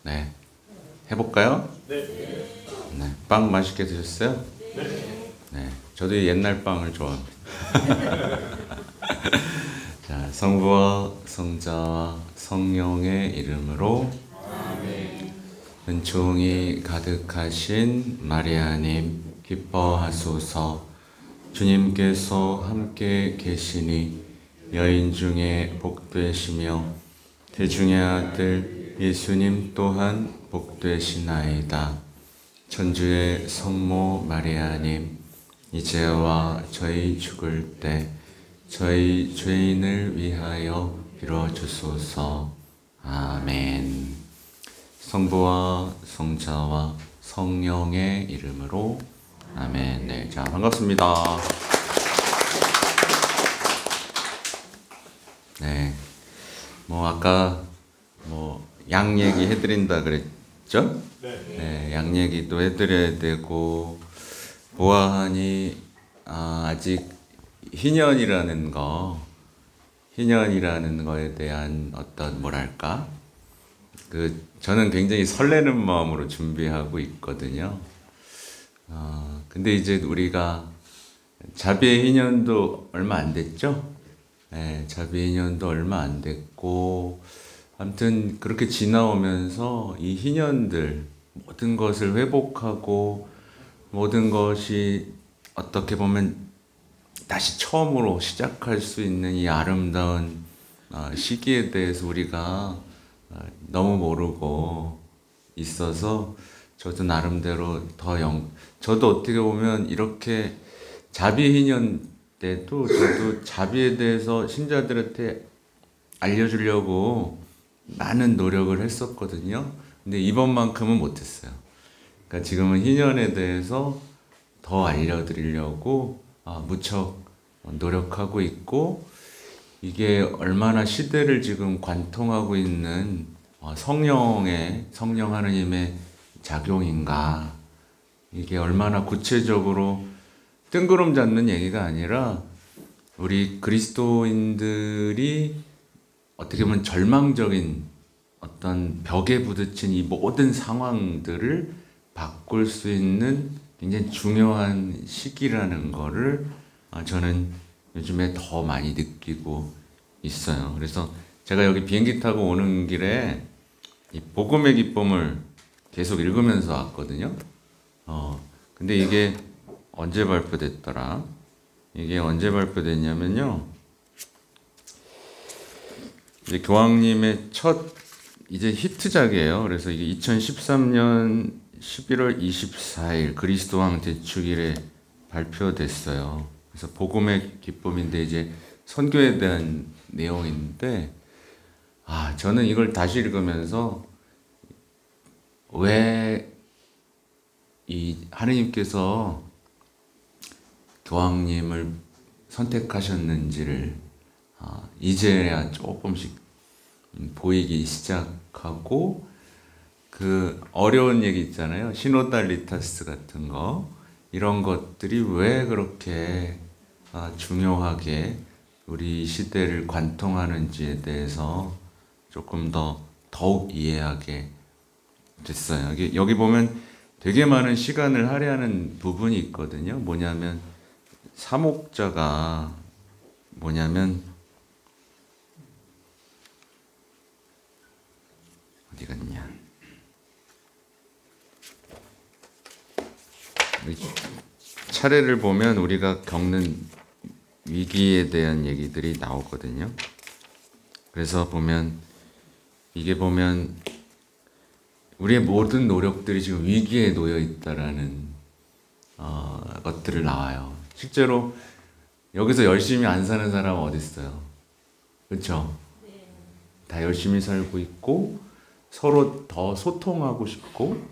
네, 해볼까요? 네. 네, 빵 맛있게 드셨어요? 네. 네, 저도 옛날 빵을 좋아합니다. 자, 성부와 성자와 성령의 이름으로 아멘. 은총이 가득하신 마리아님 기뻐하소서. 주님께서 함께 계시니 여인 중에 복되시며 태중의 아들 예수님 또한 복되시나이다. 천주의 성모 마리아님, 이제와 저희 죽을 때 저희 죄인을 위하여 빌어주소서. 아멘. 성부와 성자와 성령의 이름으로 아멘. 네, 자, 반갑습니다. 네, 아까 양 얘기 해드린다 그랬죠? 네, 양 얘기도 해드려야 되고, 보아하니 아직 희년이라는 거에 대한 어떤 뭐랄까, 저는 굉장히 설레는 마음으로 준비하고 있거든요. 근데 이제 우리가 자비의 희년도 얼마 안 됐죠? 네, 자비의 희년도 얼마 안 됐고, 아무튼 그렇게 지나오면서 이 희년들, 모든 것을 회복하고 모든 것이 어떻게 보면 다시 처음으로 시작할 수 있는 이 아름다운 시기에 대해서 우리가 너무 모르고 있어서 저도 나름대로 저도 어떻게 보면 이렇게 자비희년 때도 저도 자비에 대해서 신자들한테 알려주려고 많은 노력을 했었거든요. 근데 이번만큼은 못했어요. 그러니까 지금은 희년에 대해서 더 알려드리려고 무척 노력하고 있고, 이게 얼마나 시대를 지금 관통하고 있는 성령 하느님의 작용인가, 이게 얼마나 구체적으로 뜬구름 잡는 얘기가 아니라 우리 그리스도인들이 어떻게 보면 절망적인 어떤 벽에 부딪힌 이 모든 상황들을 바꿀 수 있는 굉장히 중요한 시기라는 거를 저는 요즘에 더 많이 느끼고 있어요. 그래서 제가 여기 비행기 타고 오는 길에 이 복음의 기쁨을 계속 읽으면서 왔거든요. 근데 이게 언제 발표됐더라? 이게 언제 발표됐냐면요, 이제 교황님의 첫 이제 히트작이에요. 그래서 이게 2013년 11월 24일 그리스도왕 대축일에 발표됐어요. 그래서 복음의 기쁨인데 이제 선교에 대한 내용인데, 저는 이걸 다시 읽으면서 왜 이 하느님께서 교황님을 선택하셨는지를 이제야 조금씩 보이기 시작하고, 그 어려운 얘기 있잖아요. 시노달리타스 같은 거, 이런 것들이 왜 그렇게 중요하게 우리 시대를 관통하는지에 대해서 조금 더욱 이해하게 됐어요. 여기 보면 되게 많은 시간을 할애하는 부분이 있거든요. 사목자가 뭐냐면, 어디 갔냐? 차례를 보면 우리가 겪는 위기에 대한 얘기들이 나오거든요. 그래서 이게 보면 우리의 모든 노력들이 지금 위기에 놓여 있다라는 것들을 나와요. 실제로 여기서 열심히 안 사는 사람은 어디 있어요? 그렇죠? 다 열심히 살고 있고, 서로 더 소통하고 싶고,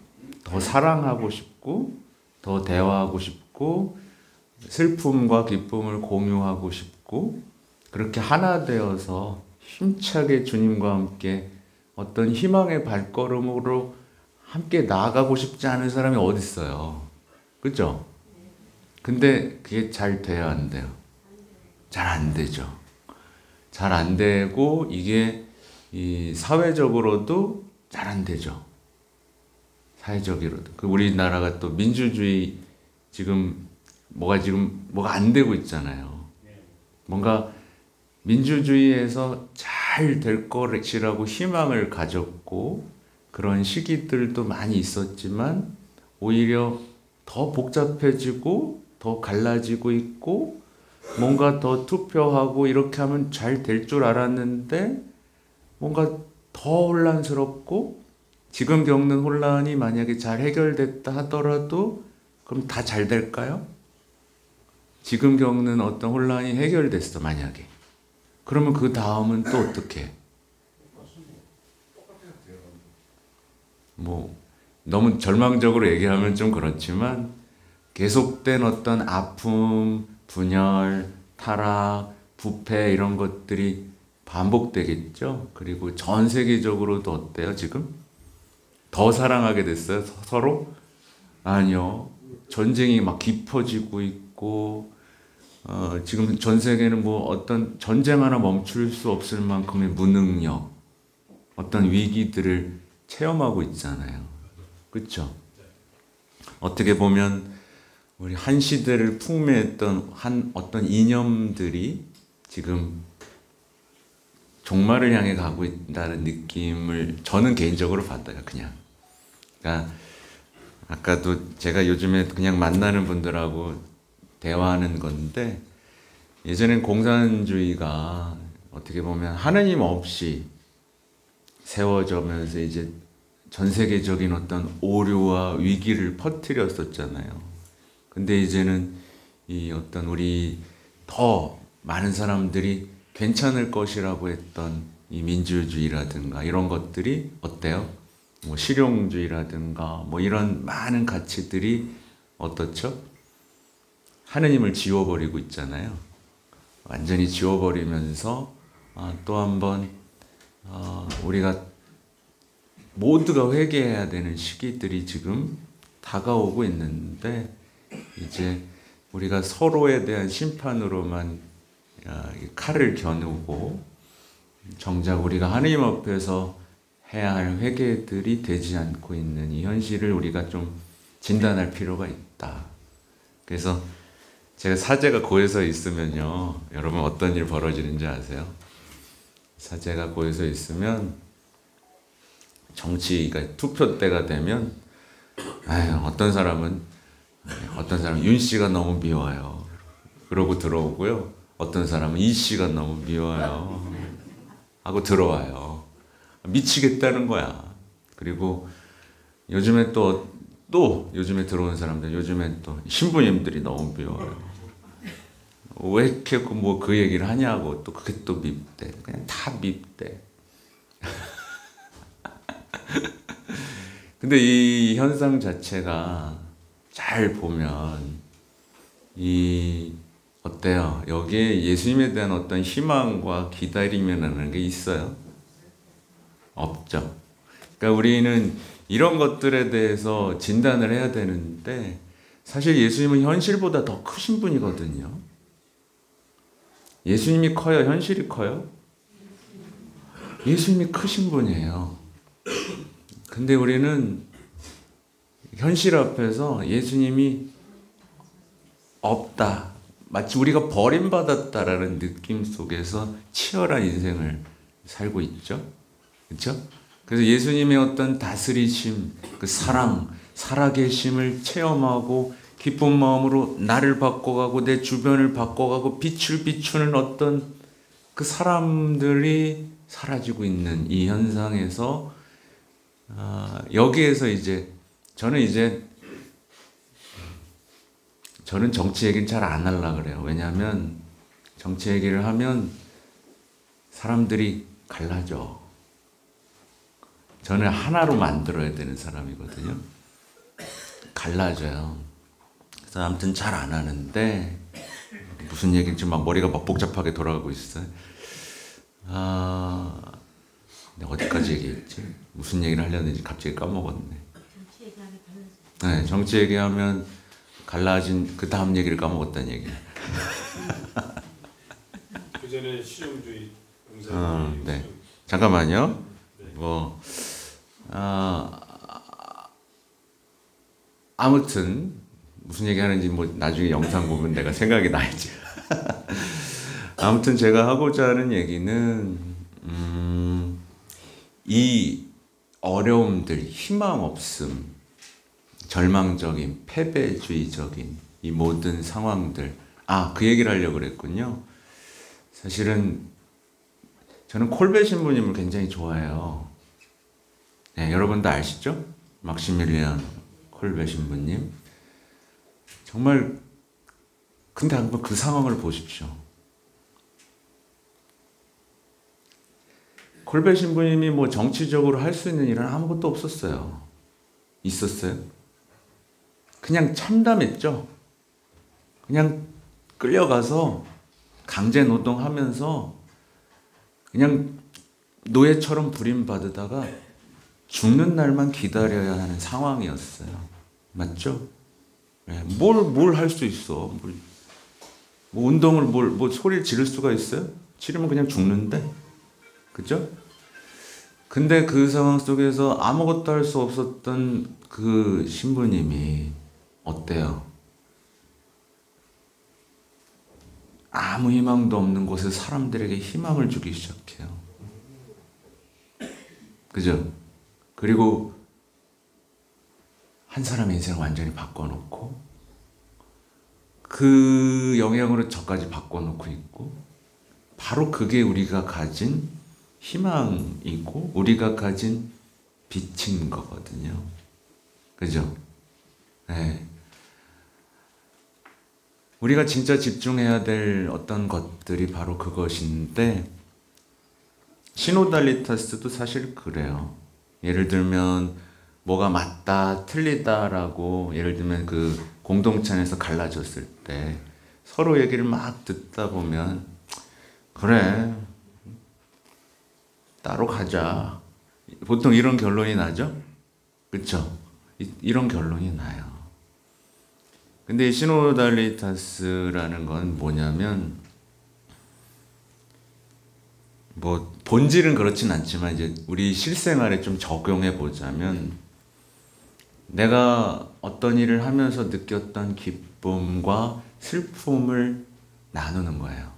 더 사랑하고 싶고, 더 대화하고 싶고, 슬픔과 기쁨을 공유하고 싶고, 그렇게 하나 되어서 힘차게 주님과 함께 어떤 희망의 발걸음으로 함께 나아가고 싶지 않은 사람이 어디 있어요? 그렇죠? 근데 그게 잘 돼야 안 돼요? 잘 안 되죠. 잘 안 되고, 이게 이 사회적으로도 잘 안 되죠. 사회적으로도. 그 우리나라가 또 민주주의 지금 뭐가 안 되고 있잖아요. 뭔가 민주주의에서 잘 될 것이라고 희망을 가졌고 그런 시기들도 많이 있었지만 오히려 더 복잡해지고 더 갈라지고 있고 뭔가 더 투표하고 이렇게 하면 잘 될 줄 알았는데 뭔가 더 혼란스럽고 지금 겪는 혼란이 만약에 잘 해결됐다 하더라도 그럼 다 잘 될까요? 지금 겪는 어떤 혼란이 해결됐어 만약에 그러면 그 다음은 또 어떻게 해? 뭐 너무 절망적으로 얘기하면 좀 그렇지만 계속된 어떤 아픔, 분열, 타락, 부패 이런 것들이 반복되겠죠. 그리고 전 세계적으로도 어때요 지금? 더 사랑하게 됐어요 서로? 아니요. 전쟁이 막 깊어지고 있고 지금 전 세계는 뭐 어떤 전쟁 하나 멈출 수 없을 만큼의 무능력, 어떤 위기들을 체험하고 있잖아요. 그렇죠? 어떻게 보면 우리 한 시대를 풍미했던 어떤 이념들이 지금 종말을 향해 가고 있다는 느낌을 저는 개인적으로 받아요. 그냥. 그러니까 아까도 제가 요즘에 그냥 만나는 분들하고 대화하는 건데 예전엔 공산주의가 어떻게 보면 하느님 없이 세워져면서 이제 전 세계적인 어떤 오류와 위기를 퍼뜨렸었잖아요. 근데 이제는 이 어떤 우리 더 많은 사람들이 괜찮을 것이라고 했던 이 민주주의라든가 이런 것들이 어때요? 뭐 실용주의라든가 뭐 이런 많은 가치들이 어떻죠? 하느님을 지워버리고 있잖아요. 완전히 지워버리면서 또 한번 우리가 모두가 회개해야 되는 시기들이 지금 다가오고 있는데 이제 우리가 서로에 대한 심판으로만 칼을 겨누고 정작 우리가 하느님 앞에서 해야 할 회개들이 되지 않고 있는 이 현실을 우리가 좀 진단할 필요가 있다. 그래서 제가 사제가 고에서 있으면요, 여러분 어떤 일 벌어지는지 아세요? 사제가 고에서 있으면 정치가 투표 때가 되면 어떤 사람은 윤 씨가 너무 미워요. 그러고 들어오고요. 어떤 사람은 이 씨가 너무 미워요. 하고 들어와요. 미치겠다는 거야. 그리고 요즘에 또 요즘에 들어온 사람들 요즘에 또 신부님들이 너무 미워요. 왜 이렇게 뭐 그 얘기를 하냐고 또 그게 또 밉대. 그냥 다 밉대. 근데 이 현상 자체가 잘 보면 어때요? 여기에 예수님에 대한 어떤 희망과 기다림이라는 게 있어요? 없죠. 그러니까 우리는 이런 것들에 대해서 진단을 해야 되는데 사실 예수님은 현실보다 더 크신 분이거든요. 예수님이 커요? 현실이 커요? 예수님이 크신 분이에요. 근데 우리는 현실 앞에서 예수님이 없다. 마치 우리가 버림받았다라는 느낌 속에서 치열한 인생을 살고 있죠. 그렇죠? 그래서 예수님의 어떤 다스리심, 그 사랑, 살아계심을 체험하고 기쁜 마음으로 나를 바꿔가고 내 주변을 바꿔가고 빛을 비추는 어떤 그 사람들이 사라지고 있는 이 현상에서 여기에서 저는 정치 얘기는 잘 안 하려고 그래요. 왜냐하면 정치 얘기를 하면 사람들이 갈라져. 저는 하나로 만들어야 되는 사람이거든요. 갈라져요. 그래서 아무튼 잘 안 하는데 무슨 얘기인지 막 머리가 막 복잡하게 돌아가고 있어요. 내가 어디까지 얘기했지? 무슨 얘기를 하려는지 갑자기 까먹었네. 네, 정치 얘기하면 갈라진 그 다음 얘기를 까먹었다는 얘기야. 그 전에 실용주의, 공산주의. 네. 잠깐만요. 네. 뭐 아무튼 무슨 얘기 하는지 뭐 나중에 영상 보면 내가 생각이 나야지. 아무튼 제가 하고자 하는 얘기는 이 어려움들, 희망 없음, 절망적인, 패배주의적인 이 모든 상황들, 그 얘기를 하려고 그랬군요. 사실은 저는 콜베 신부님을 굉장히 좋아해요. 네, 여러분도 아시죠? 막시밀리안 콜베 신부님. 정말 근데 한번 그 상황을 보십시오. 콜베 신부님이 뭐 정치적으로 할 수 있는 일은 아무것도 없었어요. 있었어요? 그냥 참담했죠. 그냥 끌려가서 강제 노동하면서 그냥 노예처럼 부림받으다가 죽는 날만 기다려야 하는 상황이었어요. 맞죠? 네, 뭘 할 수 있어? 뭐 운동을 뭐 소리를 지를 수가 있어요? 지르면 그냥 죽는데? 그죠? 근데 그 상황 속에서 아무것도 할 수 없었던 그 신부님이 어때요? 아무 희망도 없는 곳에 사람들에게 희망을 주기 시작해요. 그죠? 그리고 한 사람의 인생을 완전히 바꿔놓고 그 영향으로 저까지 바꿔놓고 있고 바로 그게 우리가 가진 희망이고 우리가 가진 빛인 거거든요. 그죠? 네. 우리가 진짜 집중해야 될 어떤 것들이 바로 그것인데 시노달리타스도 사실 그래요. 예를 들면 뭐가 맞다, 틀리다라고 예를 들면 그 공동체 안에서 갈라졌을 때 서로 얘기를 막 듣다 보면 그래, 따로 가자. 보통 이런 결론이 나죠? 그쵸? 이런 결론이 나요. 근데 이 시노달리타스라는 건 뭐냐면 뭐 본질은 그렇진 않지만 이제 우리 실생활에 좀 적용해 보자면 내가 어떤 일을 하면서 느꼈던 기쁨과 슬픔을 나누는 거예요.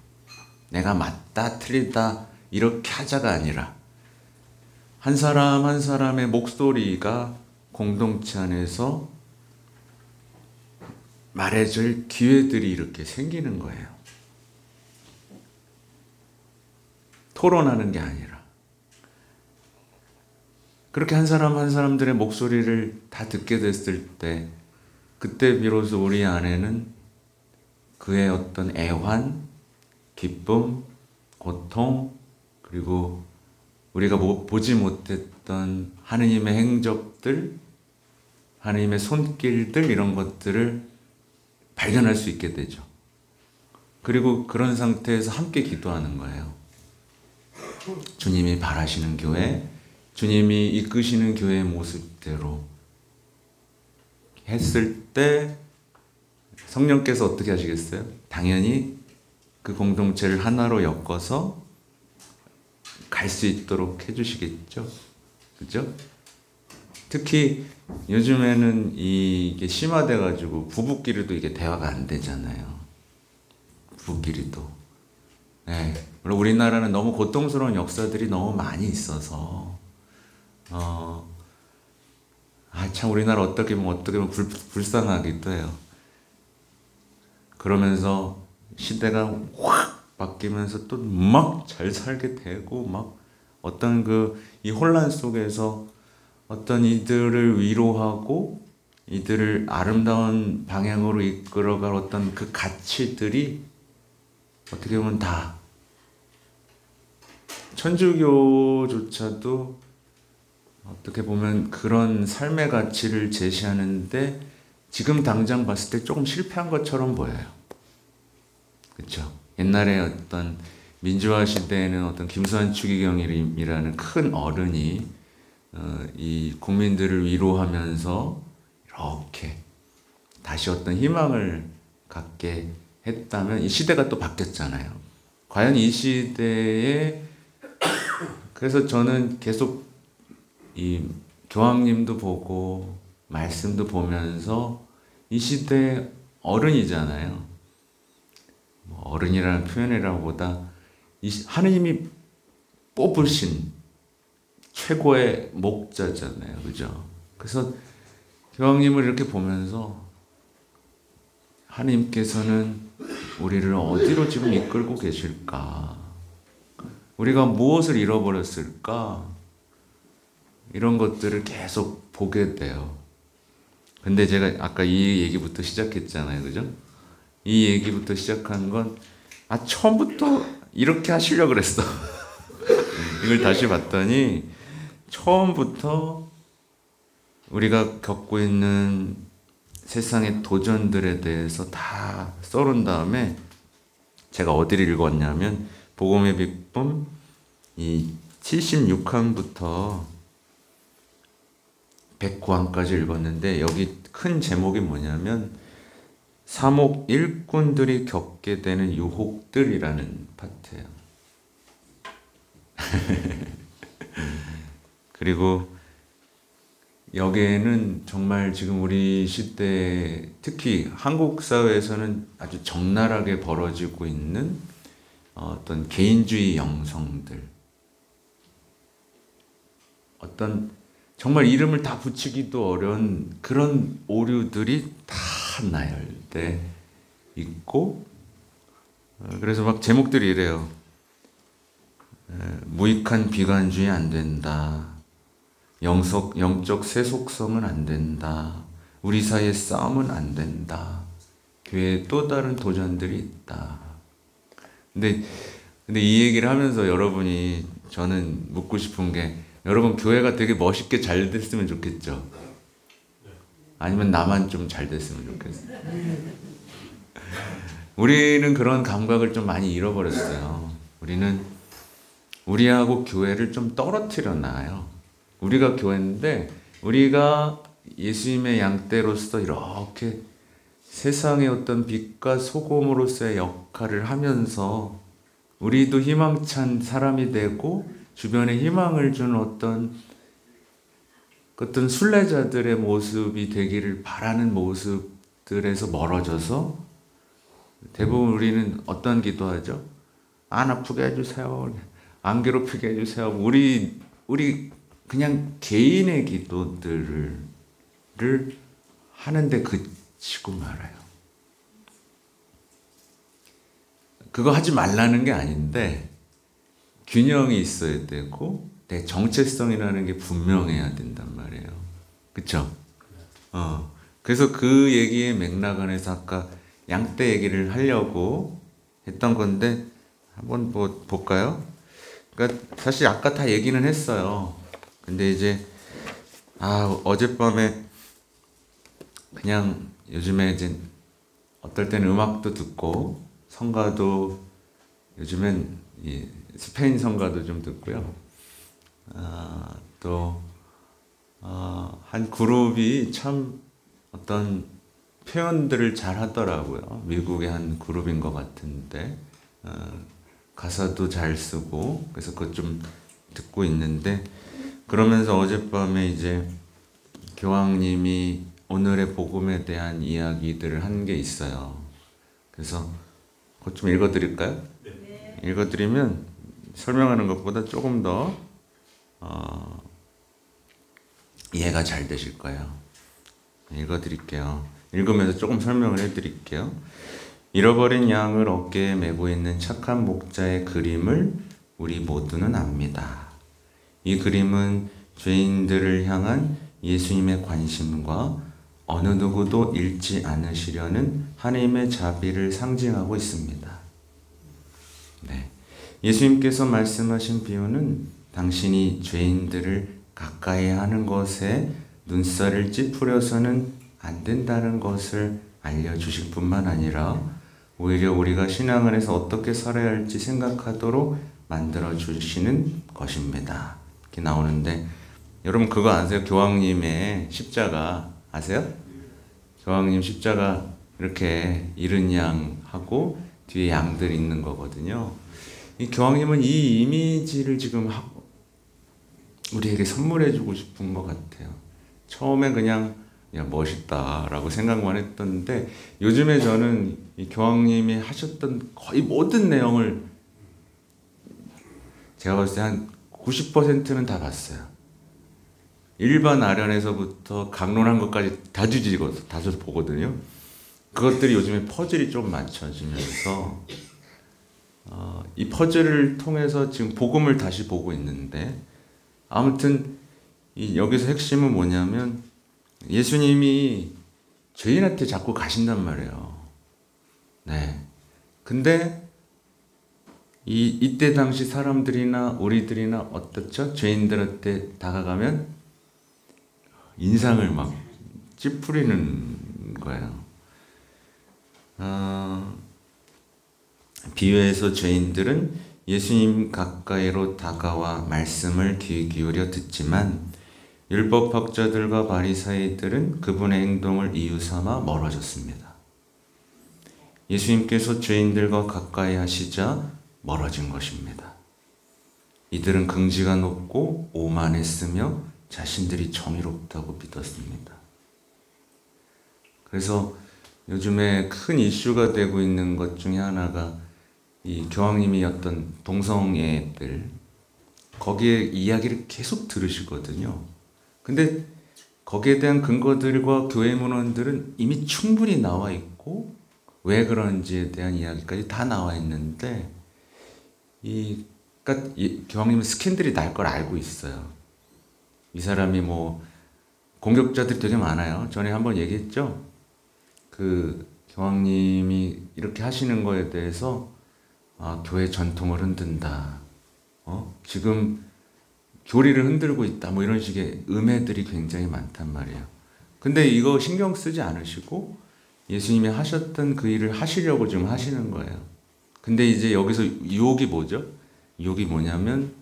내가 맞다 틀리다 이렇게 하자가 아니라 한 사람 한 사람의 목소리가 공동체 안에서 말해줄 기회들이 이렇게 생기는 거예요. 토론하는 게 아니라 그렇게 한 사람 한 사람들의 목소리를 다 듣게 됐을 때 그때 비로소 우리 안에는 그의 어떤 애환, 기쁨, 고통 그리고 우리가 보지 못했던 하느님의 행적들, 하느님의 손길들 이런 것들을 발견할 수 있게 되죠. 그리고 그런 상태에서 함께 기도하는 거예요. 주님이 바라시는 교회, 주님이 이끄시는 교회의 모습대로 했을 때 성령께서 어떻게 하시겠어요? 당연히 그 공동체를 하나로 엮어서 갈 수 있도록 해주시겠죠. 그죠? 특히 요즘에는 이게 심화돼가지고 부부끼리도 이게 대화가 안 되잖아요. 부부끼리도. 네. 물론 우리나라는 너무 고통스러운 역사들이 너무 많이 있어서 참 우리나라 어떻게 보면 불쌍하기도 해요. 그러면서 시대가 확 바뀌면서 또 막 잘 살게 되고 막 어떤 이 혼란 속에서 어떤 이들을 위로하고 이들을 아름다운 방향으로 이끌어갈 어떤 그 가치들이 어떻게 보면 다 천주교조차도 어떻게 보면 그런 삶의 가치를 제시하는데 지금 당장 봤을 때 조금 실패한 것처럼 보여요. 그렇죠? 옛날에 어떤 민주화 시대에는 어떤 김수환 추기경이라는 큰 어른이 이 국민들을 위로하면서 이렇게 다시 어떤 희망을 갖게 했다면 이 시대가 또 바뀌었잖아요. 과연 이 시대에 그래서 저는 계속 이 교황님도 보고 말씀도 보면서 이 시대의 어른이잖아요. 뭐 어른이라는 표현이라보다 하느님이 뽑으신 최고의 목자잖아요. 그죠? 그래서 교황님을 이렇게 보면서 하느님께서는 우리를 어디로 지금 이끌고 계실까? 우리가 무엇을 잃어버렸을까? 이런 것들을 계속 보게 돼요. 근데 제가 아까 이 얘기부터 시작했잖아요. 그죠? 이 얘기부터 시작한 건 처음부터 이렇게 하시려고 그랬어. 이걸 다시 봤더니 처음부터 우리가 겪고 있는 세상의 도전들에 대해서 다 써놓은 다음에 제가 어디를 읽었냐면 복음의 빅품 이 76항부터 109항까지 읽었는데 여기 큰 제목이 뭐냐면 사목 일꾼들이 겪게 되는 유혹들이라는 파트예요. 그리고 여기에는 정말 지금 우리 시대 특히 한국 사회에서는 아주 적나라하게 벌어지고 있는 어떤 개인주의 영성들, 어떤 정말 이름을 다 붙이기도 어려운 그런 오류들이 다 나열돼 있고, 그래서 막 제목들이 이래요. 무익한 비관주의 안 된다. 영적 세속성은 안 된다. 우리 사이의 싸움은 안 된다. 교회에 또 다른 도전들이 있다. 근데 이 얘기를 하면서 여러분이 저는 묻고 싶은 게 여러분 교회가 되게 멋있게 잘 됐으면 좋겠죠? 아니면 나만 좀 잘 됐으면 좋겠어요? 우리는 그런 감각을 좀 많이 잃어버렸어요. 우리는 우리하고 교회를 좀 떨어뜨려 놔요. 우리가 교회인데 우리가 예수님의 양떼로서 이렇게 세상의 어떤 빛과 소금으로서의 역할을 하면서 우리도 희망찬 사람이 되고 주변에 희망을 준 어떤 순례자들의 모습이 되기를 바라는 모습들에서 멀어져서 대부분 우리는 어떤 기도하죠? 안 아프게 해주세요. 안 괴롭히게 해주세요. 우리 그냥 개인의 기도들을 하는데 그치고 말아요. 그거 하지 말라는 게 아닌데 균형이 있어야 되고 내 정체성이라는 게 분명해야 된단 말이에요. 그쵸? 그래서 그 얘기의 맥락 안에서 아까 양떼 얘기를 하려고 했던 건데 한번 볼까요? 그러니까 사실 아까 다 얘기는 했어요. 근데 이제 어젯밤에 그냥 요즘에 이제 어떨 때는 음악도 듣고 성가도 요즘엔 스페인 성가도 좀 듣고요. 또 한 그룹이 참 어떤 표현들을 잘 하더라고요. 미국의 한 그룹인 것 같은데 가사도 잘 쓰고 그래서 그것 좀 듣고 있는데 그러면서 어젯밤에 이제 교황님이 오늘의 복음에 대한 이야기들을 한 게 있어요. 그래서 그것 좀 읽어드릴까요? 네. 읽어드리면 설명하는 것보다 조금 더 이해가 잘 되실 거예요. 읽어드릴게요. 읽으면서 조금 설명을 해드릴게요. 잃어버린 양을 어깨에 메고 있는 착한 목자의 그림을 우리 모두는 압니다. 이 그림은 죄인들을 향한 예수님의 관심과 어느 누구도 잃지 않으시려는 하나님의 자비를 상징하고 있습니다. 네. 예수님께서 말씀하신 비유는 당신이 죄인들을 가까이 하는 것에 눈살을 찌푸려서는 안 된다는 것을 알려주실 뿐만 아니라 오히려 우리가 신앙을 해서 어떻게 살아야 할지 생각하도록 만들어주시는 것입니다. 이렇게 나오는데 여러분 그거 아세요? 교황님의 십자가 아세요? 교황님 십자가 이렇게 잃은 양하고 뒤에 양들이 있는 거거든요. 이 교황님은 이 이미지를 지금 우리에게 선물해 주고 싶은 것 같아요. 처음에 그냥 야 멋있다라고 생각만 했던데 요즘에 저는 이 교황님이 하셨던 거의 모든 내용을 제가 봤을 때 한 90%는 다 봤어요. 일반 아련에서부터 강론한 것까지 다 뒤집어서 다 보거든요. 그것들이 요즘에 퍼즐이 좀 맞춰지면서 이 퍼즐을 통해서 지금 복음을 다시 보고 있는데 아무튼 여기서 핵심은 뭐냐면 예수님이 죄인한테 자꾸 가신단 말이에요. 네. 근데 이때 당시 사람들이나 우리들이나 어떻죠? 죄인들한테 다가가면 인상을 막 찌푸리는 거예요. 비유에서 죄인들은 예수님 가까이로 다가와 말씀을 귀 기울여 듣지만 율법학자들과 바리사이들은 그분의 행동을 이유 삼아 멀어졌습니다. 예수님께서 죄인들과 가까이 하시자 멀어진 것입니다. 이들은 긍지가 높고 오만했으며 자신들이 정의롭다고 믿었습니다. 그래서 요즘에 큰 이슈가 되고 있는 것 중에 하나가 이 교황님이 어떤 동성애들 거기에 이야기를 계속 들으시거든요. 근데 거기에 대한 근거들과 교회 문헌들은 이미 충분히 나와 있고 왜 그런지에 대한 이야기까지 다 나와 있는데 그러니까 교황님은 스캔들이 날 걸 알고 있어요. 이 사람이 뭐 공격자들이 되게 많아요. 전에 한번 얘기했죠. 그 교황님이 이렇게 하시는 거에 대해서 교회 전통을 흔든다. 지금 교리를 흔들고 있다. 뭐 이런 식의 음해들이 굉장히 많단 말이에요. 근데 이거 신경 쓰지 않으시고 예수님이 하셨던 그 일을 하시려고 지금 하시는 거예요. 근데 이제 여기서 유혹이 뭐죠? 유혹이 뭐냐면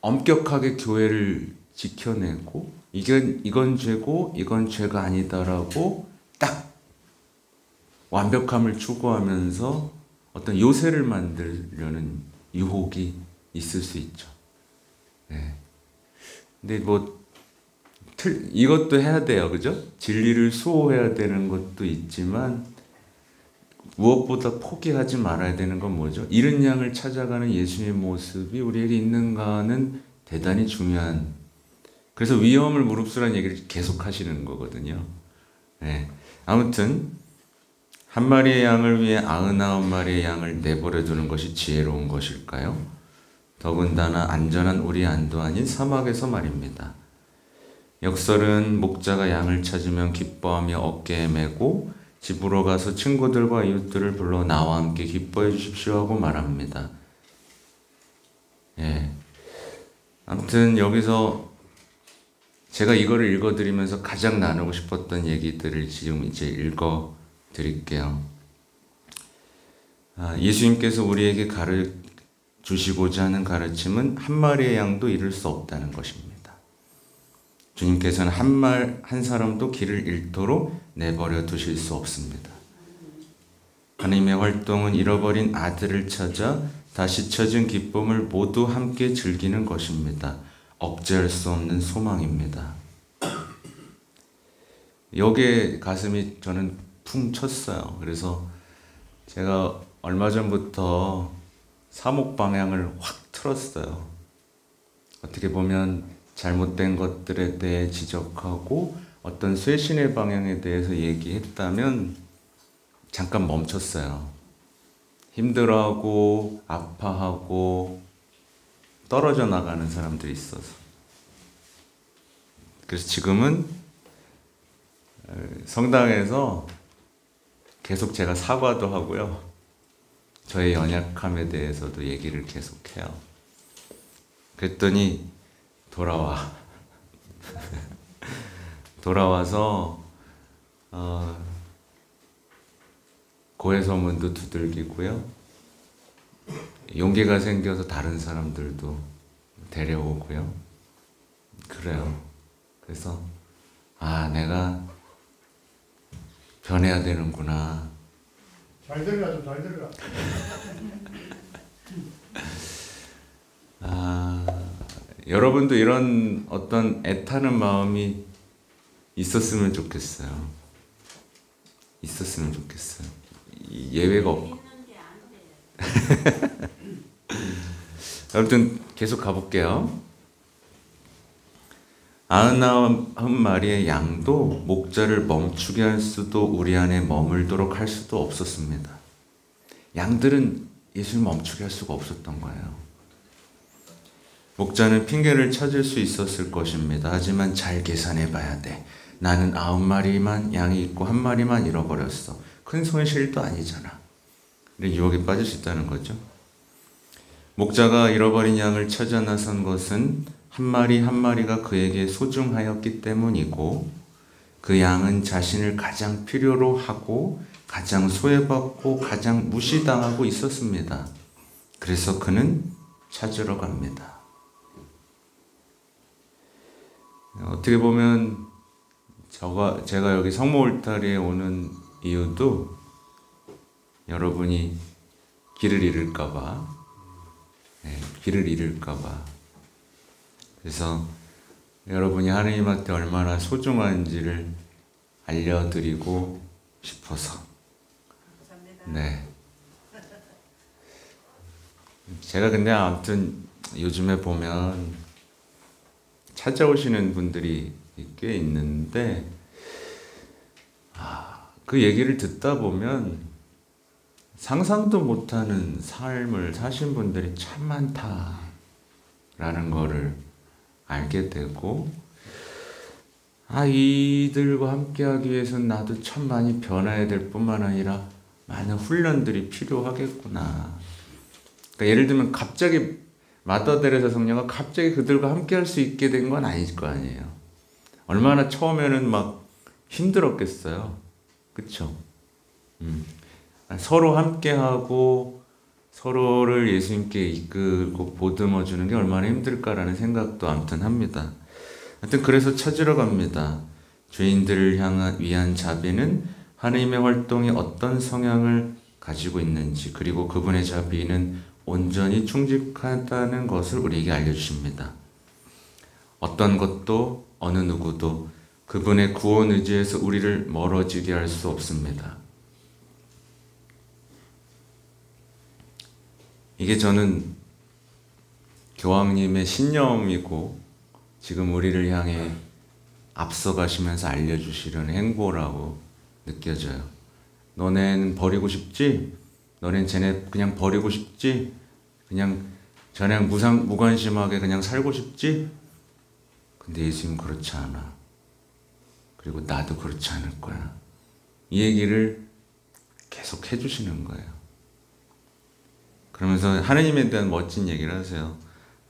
엄격하게 교회를 지켜내고 이건 죄고 이건 죄가 아니다라고 딱 완벽함을 추구하면서 어떤 요새를 만들려는 유혹이 있을 수 있죠. 네. 근데 뭐 이것도 해야 돼요, 그죠? 진리를 수호해야 되는 것도 있지만 무엇보다 포기하지 말아야 되는 건 뭐죠? 잃은 양을 찾아가는 예수님의 모습이 우리에게 있는가는 대단히 중요한. 그래서 위험을 무릅쓰라는 얘기를 계속 하시는 거거든요. 네. 아무튼 한 마리의 양을 위해 99마리의 양을 내버려 두는 것이 지혜로운 것일까요? 더군다나 안전한 우리 안도 아닌 사막에서 말입니다. 역설은 목자가 양을 찾으면 기뻐하며 어깨에 메고 집으로 가서 친구들과 이웃들을 불러 나와 함께 기뻐해 주십시오 하고 말합니다. 예. 아무튼 여기서 제가 이거를 읽어드리면서 가장 나누고 싶었던 얘기들을 지금 이제 읽어드릴게요. 예수님께서 우리에게 주시고자 하는 가르침은 한 마리의 양도 잃을 수 없다는 것입니다. 주님께서는 한 사람도 길을 잃도록 내버려 두실 수 없습니다. 하나님의 활동은 잃어버린 아들을 찾아 다시 찾은 기쁨을 모두 함께 즐기는 것입니다. 억제할 수 없는 소망입니다. 여기에 가슴이 저는 퉁 쳤어요. 그래서 제가 얼마 전부터 사목 방향을 확 틀었어요. 어떻게 보면 잘못된 것들에 대해 지적하고 어떤 쇄신의 방향에 대해서 얘기했다면 잠깐 멈췄어요. 힘들어하고 아파하고 떨어져 나가는 사람들이 있어서. 그래서 지금은 성당에서 계속 제가 사과도 하고요. 저의 연약함에 대해서도 얘기를 계속해요. 그랬더니 돌아와서 고해소문도 두들기고요. 용기가 생겨서 다른 사람들도 데려오고요. 그래요. 그래서 내가 변해야 되는구나. 잘 들어가 좀 잘 들어가. 여러분도 이런 어떤 애타는 마음이 있었으면 좋겠어요. 있었으면 좋겠어요. 예외가 없고. 아무튼 계속 가볼게요. 99마리의 양도 목자를 멈추게 할 수도 우리 안에 머물도록 할 수도 없었습니다. 양들은 예수를 멈추게 할 수가 없었던 거예요. 목자는 핑계를 찾을 수 있었을 것입니다. 하지만 잘 계산해 봐야 돼. 나는 9마리만 양이 있고 1마리만 잃어버렸어. 큰 손실도 아니잖아. 이런 유혹에 빠질 수 있다는 거죠. 목자가 잃어버린 양을 찾아 나선 것은 한 마리가 그에게 소중하였기 때문이고, 그 양은 자신을 가장 필요로 하고 가장 소외받고 가장 무시당하고 있었습니다. 그래서 그는 찾으러 갑니다. 어떻게 보면 제가 여기 성모 울타리에 오는 이유도 여러분이 길을 잃을까봐, 그래서 여러분이 하나님한테 얼마나 소중한지를 알려드리고 싶어서. 네. 제가 근데 아무튼 요즘에 보면 찾아오시는 분들이 꽤 있는데, 그 얘기를 듣다 보면 상상도 못하는 삶을 사신 분들이 참 많다라는 거를 알게 되고, 이들과 함께하기 위해서는 나도 참 많이 변화해야 될 뿐만 아니라 많은 훈련들이 필요하겠구나. 그러니까 예를 들면 갑자기 마더 데레사 성녀가 갑자기 그들과 함께할 수 있게 된 건 아닐 거 아니에요. 얼마나 처음에는 막 힘들었겠어요. 그쵸? 서로 함께하고 서로를 예수님께 이끌고 보듬어 주는 게 얼마나 힘들까라는 생각도 아무튼 합니다. 하여튼 그래서 찾으러 갑니다. 죄인들을 위한 자비는 하나님의 활동이 어떤 성향을 가지고 있는지, 그리고 그분의 자비는 온전히 충직하다는 것을 우리에게 알려주십니다. 어떤 것도 어느 누구도 그분의 구원 의지에서 우리를 멀어지게 할 수 없습니다. 이게 저는 교황님의 신념이고 지금 우리를 향해 앞서가시면서 알려주시려는 행보라고 느껴져요. 너넨 버리고 싶지? 너넨 쟤네 그냥 버리고 싶지? 그냥 저냥 무관심하게 그냥 살고 싶지? 근데 예수님 그렇지 않아. 그리고 나도 그렇지 않을 거야. 이 얘기를 계속 해주시는 거예요. 그러면서 하나님에 대한 멋진 얘기를 하세요.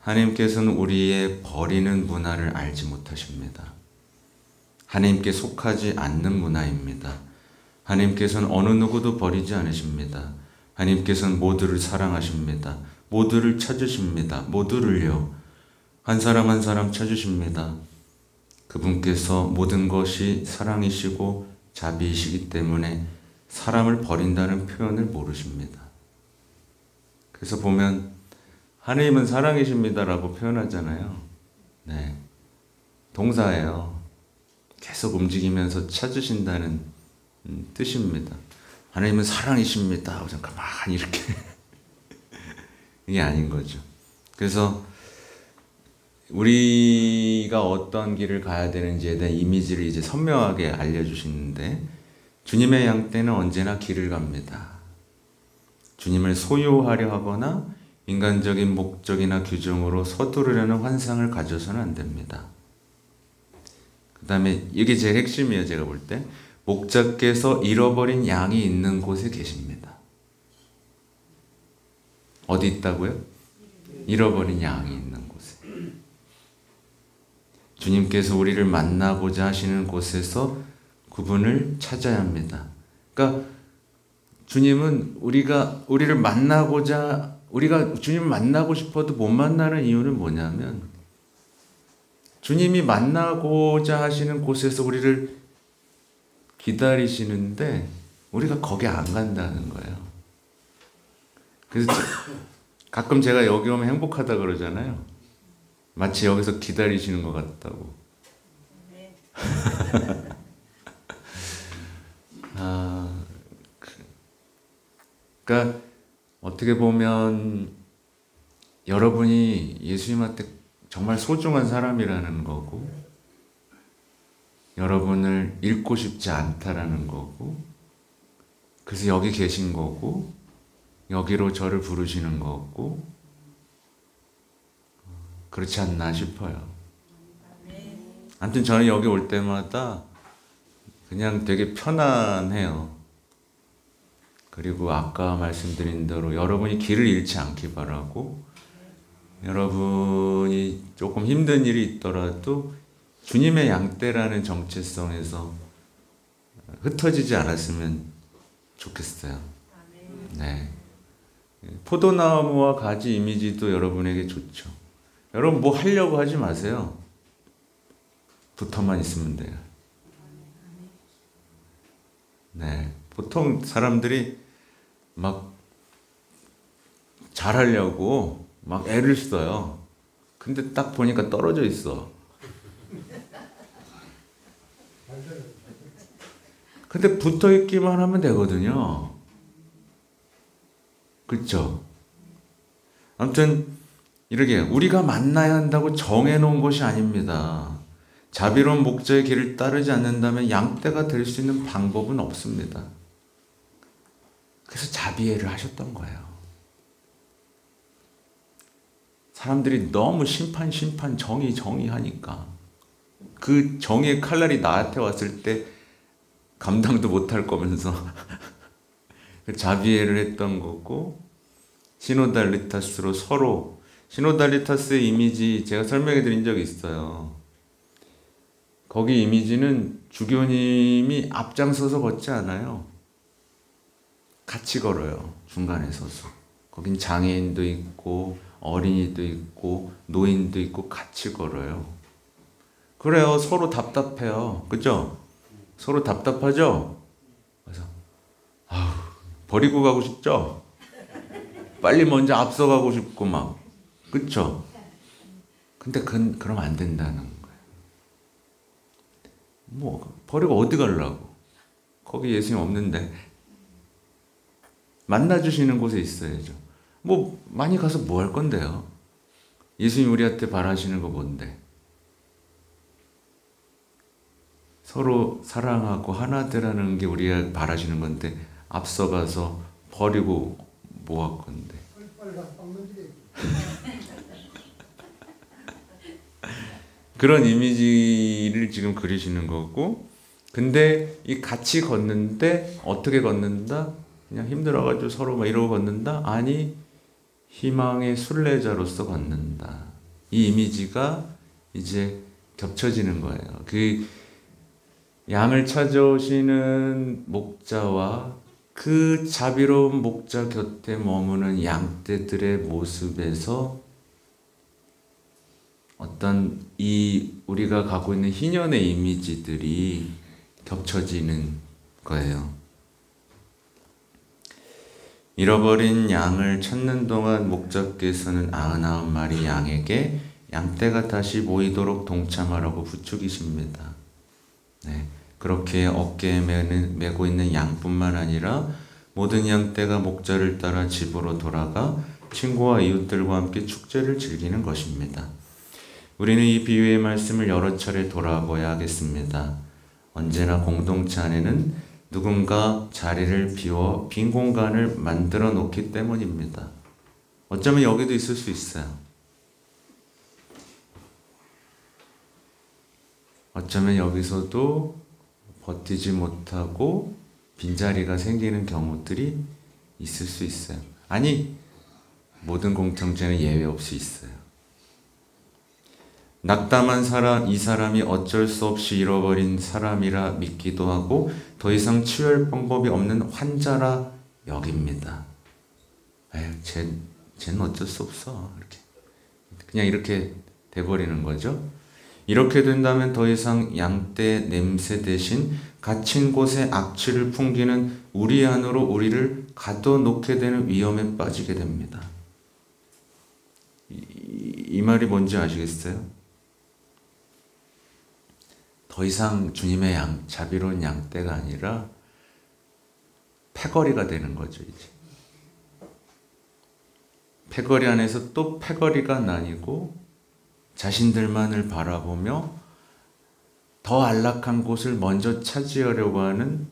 하나님께서는 우리의 버리는 문화를 알지 못하십니다. 하나님께 속하지 않는 문화입니다. 하나님께서는 어느 누구도 버리지 않으십니다. 하나님께서는 모두를 사랑하십니다. 모두를 찾으십니다. 모두를요. 한 사람 한 사람 찾으십니다. 그분께서 모든 것이 사랑이시고 자비이시기 때문에 사람을 버린다는 표현을 모르십니다. 그래서 보면 하나님은 사랑이십니다라고 표현하잖아요. 네, 동사예요. 계속 움직이면서 찾으신다는 뜻입니다. 하나님은 사랑이십니다. 그냥 가만히 이렇게 이게 아닌 거죠. 그래서 우리가 어떤 길을 가야 되는지에 대한 이미지를 이제 선명하게 알려주시는데, 주님의 양 떼는 언제나 길을 갑니다. 주님을 소유하려 하거나 인간적인 목적이나 규정으로 서두르려는 환상을 가져서는 안 됩니다. 그 다음에 이게 제일 핵심이에요. 제가 볼 때 목자께서 잃어버린 양이 있는 곳에 계십니다. 어디 있다고요? 잃어버린 양이 있는 곳에. 주님께서 우리를 만나고자 하시는 곳에서 그분을 찾아야 합니다. 그러니까 주님은 우리가 주님을 만나고 싶어도 못 만나는 이유는 뭐냐면, 주님이 만나고자 하시는 곳에서 우리를 기다리시는데 우리가 거기 안 간다는 거예요. 그래서 가끔 제가 여기 오면 행복하다 그러잖아요. 마치 여기서 기다리시는 것 같다고. 그러니까 어떻게 보면 여러분이 예수님한테 정말 소중한 사람이라는 거고, 여러분을 잃고 싶지 않다라는 거고, 그래서 여기 계신 거고, 여기로 저를 부르시는 거고, 그렇지 않나 싶어요. 아무튼 저는 여기 올 때마다 그냥 되게 편안해요. 그리고 아까 말씀드린 대로 여러분이 길을 잃지 않기 바라고, 여러분이 조금 힘든 일이 있더라도 주님의 양떼라는 정체성에서 흩어지지 않았으면 좋겠어요. 네. 포도나무와 가지 이미지도 여러분에게 좋죠. 여러분 뭐 하려고 하지 마세요. 붙어만 있으면 돼요. 네. 보통 사람들이 막 잘하려고 막 애를 써요. 근데 딱 보니까 떨어져 있어. 근데 붙어 있기만 하면 되거든요. 그렇죠? 아무튼 이렇게 우리가 만나야 한다고 정해놓은 것이 아닙니다. 자비로운 목자의 길을 따르지 않는다면 양떼가 될 수 있는 방법은 없습니다. 그래서 자비애를 하셨던 거예요. 사람들이 너무 심판 정의 하니까 그 정의의 칼날이 나한테 왔을 때 감당도 못할 거면서 자비애를 했던 거고, 시노달리타스로 서로, 시노달리타스의 이미지 제가 설명해 드린 적이 있어요. 거기 이미지는 주교님이 앞장서서 걷지 않아요. 같이 걸어요. 중간에 서서. 거긴 장애인도 있고 어린이도 있고 노인도 있고 같이 걸어요. 그래요. 서로 답답해요. 그죠? 서로 답답하죠? 그래서 버리고 가고 싶죠? 빨리 먼저 앞서가고 싶고 막. 그쵸? 근데 그럼 안 된다는 거예요. 뭐 버리고 어디 가려고? 거기 예수님 없는데. 만나주시는 곳에 있어야죠. 뭐 많이 가서 뭐 할 건데요? 예수님 우리한테 바라시는 거 뭔데? 서로 사랑하고 하나 되라는 게 우리가 바라시는 건데 앞서가서 버리고 뭐 할 건데? 그런 이미지를 지금 그리시는 거고, 근데 이 같이 걷는데 어떻게 걷는다? 그냥 힘들어가지고 서로 막 이러고 걷는다? 아니, 희망의 순례자로서 걷는다. 이 이미지가 이제 겹쳐지는 거예요. 그 양을 찾아오시는 목자와 그 자비로운 목자 곁에 머무는 양떼들의 모습에서 어떤 이 우리가 갖고 있는 희년의 이미지들이 겹쳐지는 거예요. 잃어버린 양을 찾는 동안 목자께서는 99마리 양에게 양떼가 다시 모이도록 동참하라고 부추기십니다. 네, 그렇게 어깨에 메고 있는 양뿐만 아니라 모든 양떼가 목자를 따라 집으로 돌아가 친구와 이웃들과 함께 축제를 즐기는 것입니다. 우리는 이 비유의 말씀을 여러 차례 돌아보아야 하겠습니다. 언제나 공동체 안에는 누군가 자리를 비워 빈 공간을 만들어 놓기 때문입니다. 어쩌면 여기도 있을 수 있어요. 어쩌면 여기서도 버티지 못하고 빈자리가 생기는 경우들이 있을 수 있어요. 아니, 모든 공동체는 예외 없이 있어요. 낙담한 사람, 이 사람이 어쩔 수 없이 잃어버린 사람이라 믿기도 하고 더 이상 치유할 방법이 없는 환자라 여깁니다. 쟤는 어쩔 수 없어. 이렇게. 그냥 이렇게 돼버리는 거죠. 이렇게 된다면 더 이상 양떼 냄새 대신 갇힌 곳에 악취를 풍기는 우리 안으로 우리를 가둬놓게 되는 위험에 빠지게 됩니다. 이 말이 뭔지 아시겠어요? 더 이상 주님의 자비로운 양떼가 아니라 패거리가 되는 거죠, 이제. 패거리 안에서 또 패거리가 나뉘고 자신들만을 바라보며 더 안락한 곳을 먼저 차지하려고 하는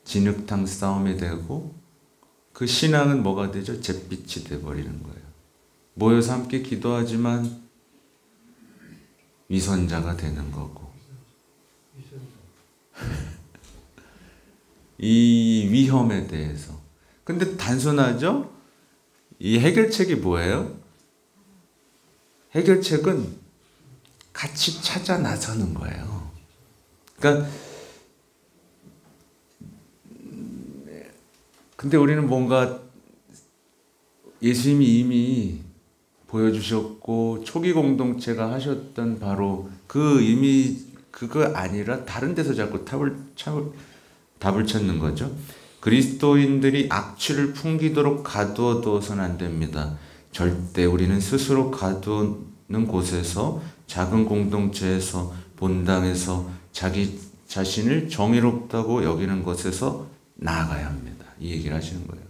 진흙탕 싸움이 되고 그 신앙은 뭐가 되죠? 잿빛이 돼버리는 거예요. 모여서 함께 기도하지만 위선자가 되는 거고 이 위험에 대해서. 근데 단순하죠? 이 해결책이 뭐예요? 해결책은 같이 찾아 나서는 거예요. 그러니까 근데 우리는 뭔가 예수님이 이미 보여주셨고 초기 공동체가 하셨던 바로 그 이미 그거 아니라 다른 데서 자꾸 답을 찾는 거죠. 그리스도인들이 악취를 풍기도록 가두어 두어서는 안 됩니다. 절대 우리는 스스로 가두는 곳에서 작은 공동체에서 본당에서 자기 자신을 정의롭다고 여기는 것에서 나아가야 합니다. 이 얘기를 하시는 거예요.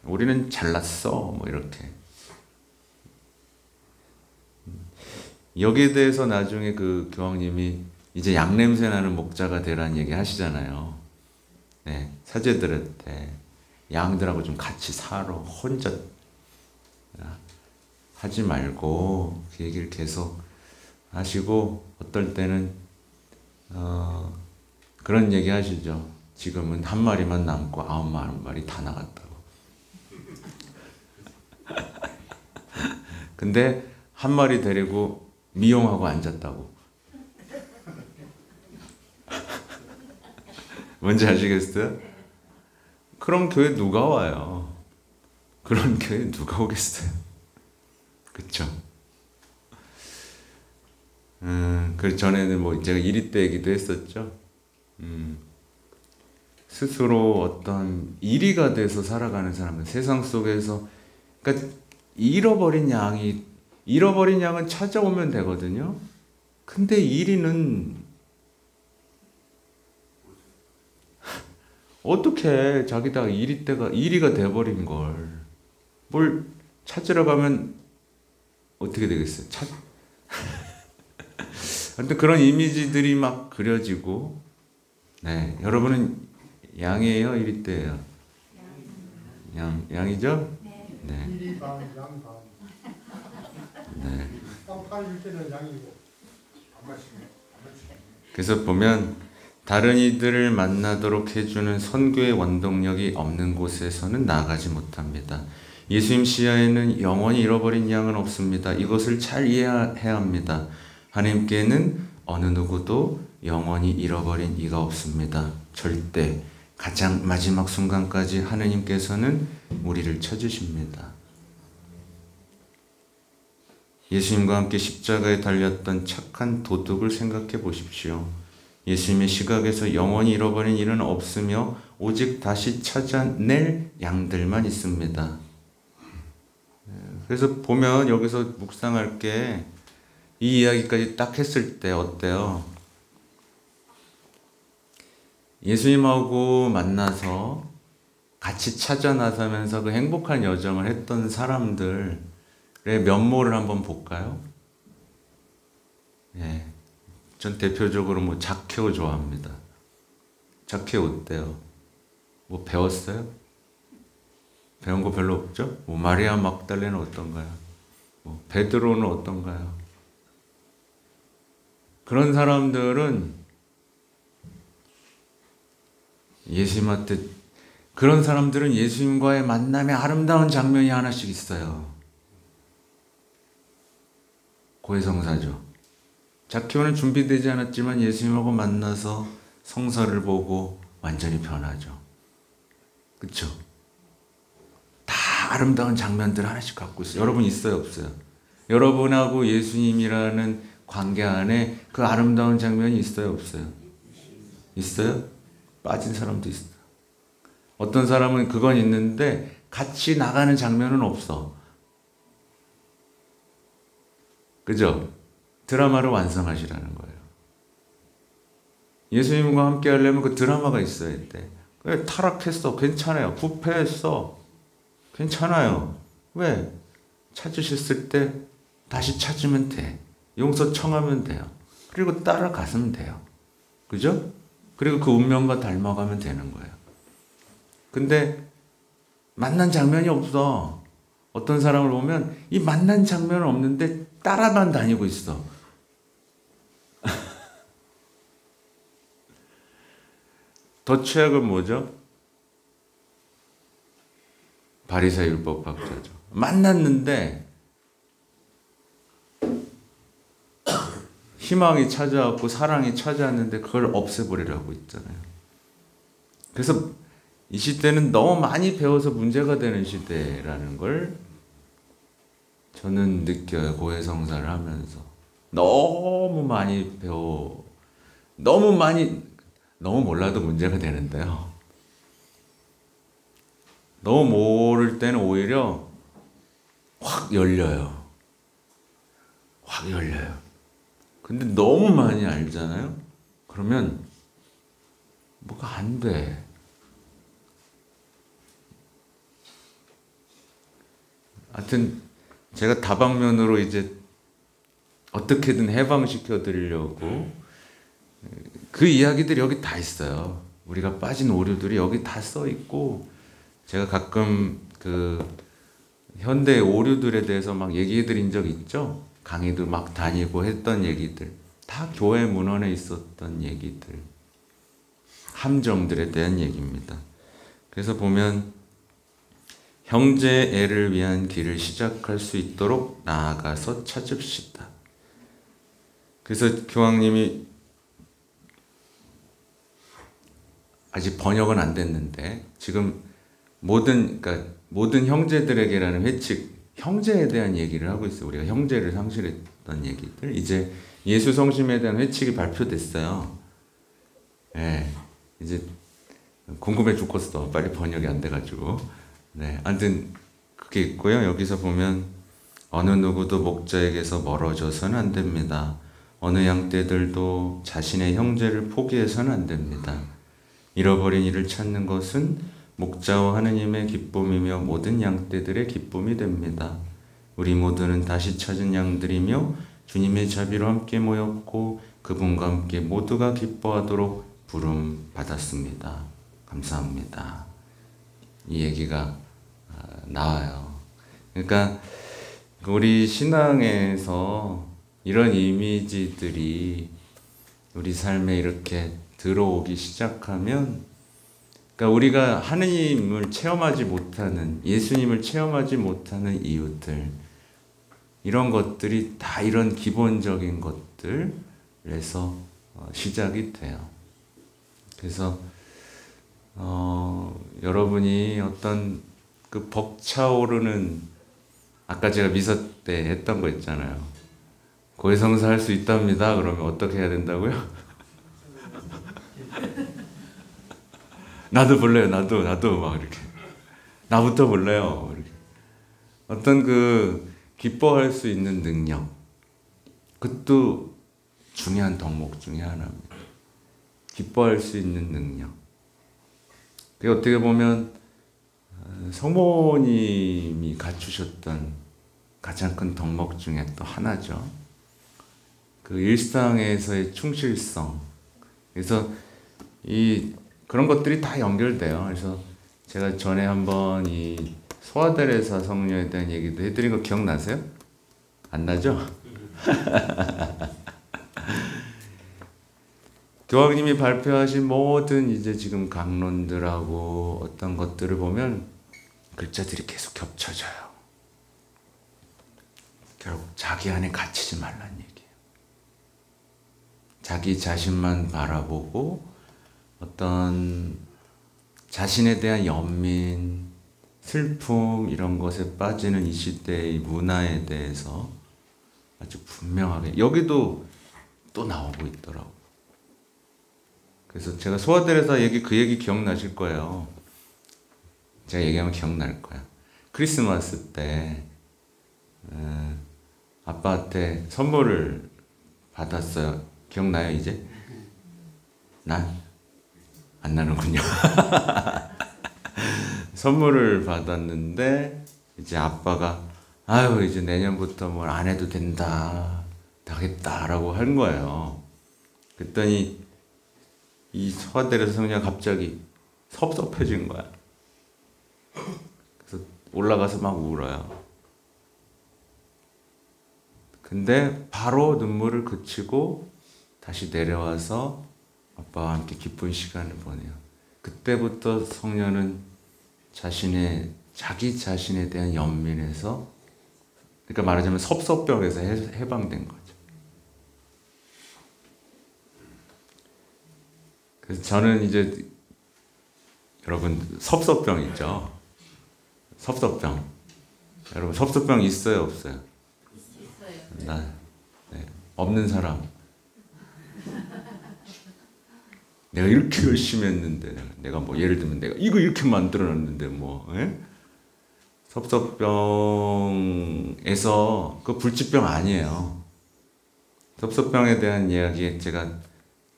우리는 잘났어 뭐 이렇게. 여기에 대해서 나중에 그 교황님이 이제 양냄새 나는 목자가 되라는 얘기 하시잖아요. 네, 사제들한테 양들하고 좀 같이 살아. 혼자 하지 말고 그 얘기를 계속 하시고 어떨 때는 그런 얘기 하시죠. 지금은 한 마리만 남고 9마리 다 나갔다고. 근데 한 마리 데리고 미용하고 앉았다고. 뭔지 아시겠어요? 그런 교회 누가 와요? 그런 교회 누가 오겠어요? 그쵸? 그 전에는 뭐 제가 1위 때 얘기도 했었죠. 스스로 어떤 1위가 돼서 살아가는 사람은 세상 속에서, 그러니까 잃어버린 양은 찾아오면 되거든요. 근데 1위는 어떻게 자기가 1위가 돼버린 걸 뭘 찾으러 가면 어떻게 되겠어요? 근데 그런 이미지들이 막 그려지고, 네, 여러분은 양이에요? 1위 때예요? 양이죠? 네. 1위 반, 양 반. 네. 빵 때는 양이고. 그래서 보면 다른 이들을 만나도록 해주는 선교의 원동력이 없는 곳에서는 나아가지 못합니다. 예수님 시야에는 영원히 잃어버린 양은 없습니다. 이것을 잘 이해해야 합니다. 하나님께는 어느 누구도 영원히 잃어버린 이가 없습니다. 절대 가장 마지막 순간까지 하나님께서는 우리를 찾으십니다. 예수님과 함께 십자가에 달렸던 착한 도둑을 생각해 보십시오. 예수님의 시각에서 영원히 잃어버린 이는 없으며 오직 다시 찾아낼 양들만 있습니다. 그래서 보면 여기서 묵상할 게 이 이야기까지 딱 했을 때 어때요? 예수님하고 만나서 같이 찾아 나서면서 그 행복한 여정을 했던 사람들의 면모를 한번 볼까요? 예, 전 대표적으로 뭐 zakhew 좋아합니다. zakhew 어때요? 뭐 배웠어요? 배운 거 별로 없죠? 뭐 마리아 막달레는 어떤가요? 뭐 베드로는 어떤가요? 그런 사람들은 그런 사람들은 예수님과의 만남의 아름다운 장면이 하나씩 있어요. 고해성사죠. zakhew는 준비되지 않았지만 예수님하고 만나서 성사를 보고 완전히 변하죠. 그쵸? 다 아름다운 장면들 하나씩 갖고 있어요. 여러분 있어요, 없어요? 여러분하고 예수님이라는 관계 안에 그 아름다운 장면이 있어요, 없어요? 있어요? 빠진 사람도 있어요. 어떤 사람은 그건 있는데 같이 나가는 장면은 없어. 그죠? 드라마를 완성하시라는 거예요. 예수님과 함께 하려면 그 드라마가 있어야 돼. 왜 타락했어? 괜찮아요. 부패했어? 괜찮아요. 왜? 찾으셨을 때 다시 찾으면 돼. 용서 청하면 돼요. 그리고 따라가시면 돼요. 그죠? 그리고 그 운명과 닮아가면 되는 거예요. 근데 만난 장면이 없어. 어떤 사람을 보면 이 만난 장면은 없는데 따라만 다니고 있어. 더 최악은 뭐죠? 바리새 율법학자죠. 만났는데 희망이 찾아왔고 사랑이 찾아왔는데 그걸 없애버리라고 있잖아요. 그래서 이 시대는 너무 많이 배워서 문제가 되는 시대라는 걸 저는 느껴요. 고해성사를 하면서. 너무 많이 너무 몰라도 문제가 되는데요. 너무 모를 때는 오히려 확 열려요. 확 열려요. 근데 너무 많이 알잖아요. 그러면 뭐가 안 돼. 하여튼 제가 다방면으로 이제 어떻게든 해방시켜 드리려고 그 이야기들이 여기 다 있어요. 우리가 빠진 오류들이 여기 다 써 있고, 제가 가끔 그 현대 오류들에 대해서 막 얘기해 드린 적 있죠. 강의도 막 다니고 했던 얘기들, 다 교회 문헌에 있었던 얘기들, 함정들에 대한 얘기입니다. 그래서 보면 형제 애를 위한 길을 시작할 수 있도록 나아가서 찾읍시다. 그래서 교황님이 아직 번역은 안 됐는데 지금 모든 형제들에게라는 회칙, 형제에 대한 얘기를 하고 있어요. 우리가 형제를 상실했던 얘기들, 이제 예수 성심에 대한 회칙이 발표됐어요. 네, 이제 궁금해 죽겠어. 빨리 번역이 안 돼가지고. 네, 아무튼 그게 있고요. 여기서 보면 어느 누구도 목자에게서 멀어져서는 안 됩니다. 어느 양떼들도 자신의 형제를 포기해서는 안 됩니다. 잃어버린 이를 찾는 것은 목자와 하느님의 기쁨이며 모든 양떼들의 기쁨이 됩니다. 우리 모두는 다시 찾은 양들이며 주님의 자비로 함께 모였고 그분과 함께 모두가 기뻐하도록 부름 받았습니다. 감사합니다. 이 얘기가 나와요. 그러니까 우리 신앙에서 이런 이미지들이 우리 삶에 이렇게 들어오기 시작하면, 그러니까 우리가 하느님을 체험하지 못하는, 예수님을 체험하지 못하는 이유들, 이런 것들이 다 이런 기본적인 것들에서 시작이 돼요. 그래서 여러분이 어떤 그 벅차오르는, 아까 제가 미사 때 했던 거 있잖아요. 고해성사 할 수 있답니다. 그러면 어떻게 해야 된다고요? 나도 볼래요. 나도 막 이렇게. 나부터 볼래요. 이렇게. 어떤 그 기뻐할 수 있는 능력, 그것도 중요한 덕목 중에 하나입니다. 기뻐할 수 있는 능력. 그게 어떻게 보면 성모님이 갖추셨던 가장 큰 덕목 중에 또 하나죠. 그 일상에서의 충실성. 그래서 그런 것들이 다 연결돼요. 그래서 제가 전에 한번 이 소아데레사 성녀에 대한 얘기도 해드린 거 기억나세요? 안 나죠? 교황님이 발표하신 모든 이제 지금 강론들하고 어떤 것들을 보면 글자들이 계속 겹쳐져요. 결국 자기 안에 갇히지 말란 얘기예요. 자기 자신만 바라보고 어떤 자신에 대한 연민, 슬픔 이런 것에 빠지는 이 시대의 문화에 대해서 아주 분명하게 여기도 또 나오고 있더라고요. 그래서 제가 소아데레사 그 얘기 기억나실 거예요. 제가 얘기하면 기억날 거야. 크리스마스 때 아빠한테 선물을 받았어요. 기억나요 이제? 난 안 나는군요. 선물을 받았는데 이제 아빠가 아유 이제 내년부터 뭘 안 해도 된다 하겠다라고 한 거예요. 그랬더니 이 서가대에서 성녀가 갑자기 섭섭해진 거야. 그래서 올라가서 막 울어요. 근데 바로 눈물을 그치고 다시 내려와서 아빠와 함께 기쁜 시간을 보내요. 그때부터 성녀는 자기 자신에 대한 연민에서, 그러니까 말하자면 섭섭병에서 해방된 거죠. 그래서 저는 이제 여러분 섭섭병 있죠? 섭섭병. 여러분 섭섭병 있어요, 없어요? 네. 없는 사람. 내가 이렇게 열심히 했는데, 내가 뭐 예를 들면 내가 이거 이렇게 만들어놨는데 뭐, 예? 섭섭병에서 그 불치병 아니에요. 섭섭병에 대한 이야기에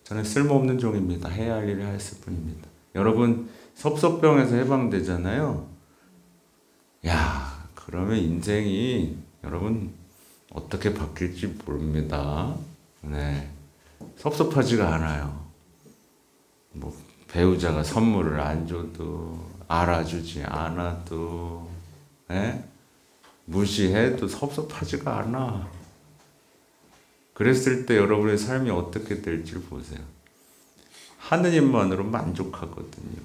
저는 쓸모없는 종입니다. 해야 할 일을 했을 뿐입니다. 여러분 섭섭병에서 해방되잖아요. 야, 그러면 인생이 여러분 어떻게 바뀔지 모릅니다. 네, 섭섭하지가 않아요. 뭐 배우자가 선물을 안 줘도, 알아주지 않아도, 무시해도 섭섭하지가 않아. 그랬을 때 여러분의 삶이 어떻게 될지 보세요. 하느님만으로 만족하거든요.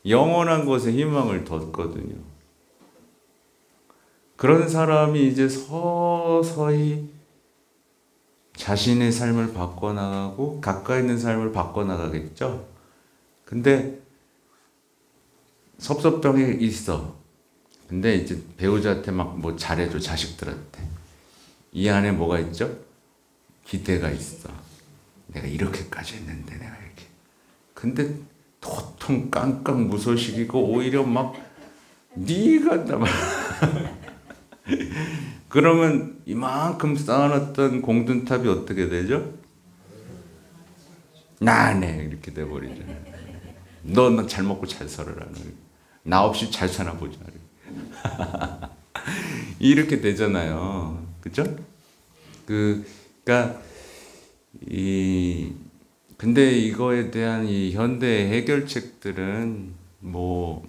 영원한 것에 희망을 뒀거든요. 그런 사람이 이제 서서히 자신의 삶을 바꿔나가고 가까이 있는 삶을 바꿔나가겠죠. 근데 섭섭병이 있어. 근데 이제 배우자한테 막 뭐 잘해줘, 자식들한테. 이 안에 뭐가 있죠? 기대가 있어. 내가 이렇게까지 했는데 내가 이렇게. 근데 도통 깡깡 무소식이고 오히려 막 네가 나 말. 그러면 이만큼 쌓아놨던 공든탑이 어떻게 되죠? 나네 이렇게 돼버리죠. 너 잘 먹고 잘 살아라. 나 없이 잘 사나 보자. 이렇게 되잖아요. 그죠? 그러니까 근데 이거에 대한 이 현대 해결책들은 뭐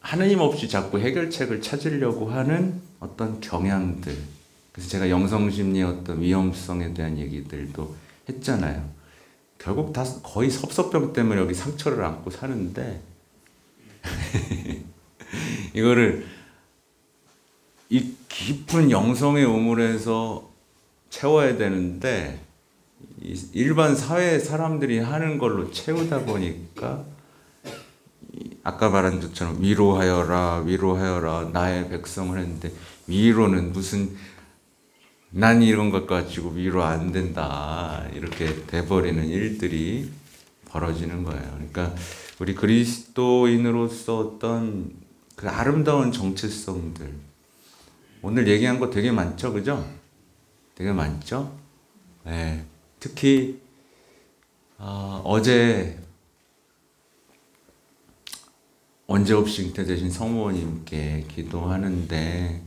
하느님 없이 자꾸 해결책을 찾으려고 하는 어떤 경향들. 그래서 제가 영성심리의 어떤 위험성에 대한 얘기들도 했잖아요. 결국 다 거의 섭섭병 때문에 여기 상처를 안고 사는데 이거를 이 깊은 영성의 우물에서 채워야 되는데 일반 사회 사람들이 하는 걸로 채우다 보니까 아까 말한 것처럼 위로하여라 나의 백성을 했는데 위로는 무슨 난 이런 것 가지고 위로 안 된다 이렇게 돼버리는 일들이 벌어지는 거예요. 그러니까 우리 그리스도인으로서 어떤 그 아름다운 정체성들 오늘 얘기한 거 되게 많죠, 그죠? 되게 많죠. 네. 특히 어제 언제 없이 잉태되신 성모님께 기도하는데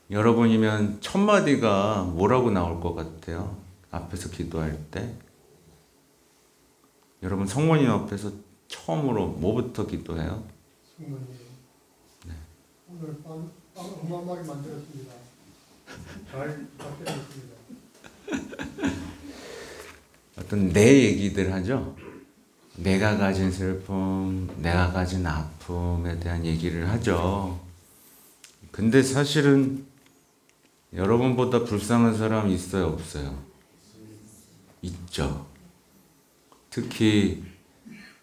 여러분이면 첫 마디가 뭐라고 나올 것 같아요? 앞에서 기도할 때 여러분 성모님 앞에서 처음으로 뭐부터 기도해요? 성모님, 네. 오늘 빵 어마어마하게 만들었습니다. 잘 부탁드리겠습니다. 어떤 내 얘기들 하죠? 내가 가진 슬픔, 내가 가진 아픔에 대한 얘기를 하죠. 근데 사실은 여러분보다 불쌍한 사람 있어요, 없어요? 있죠. 특히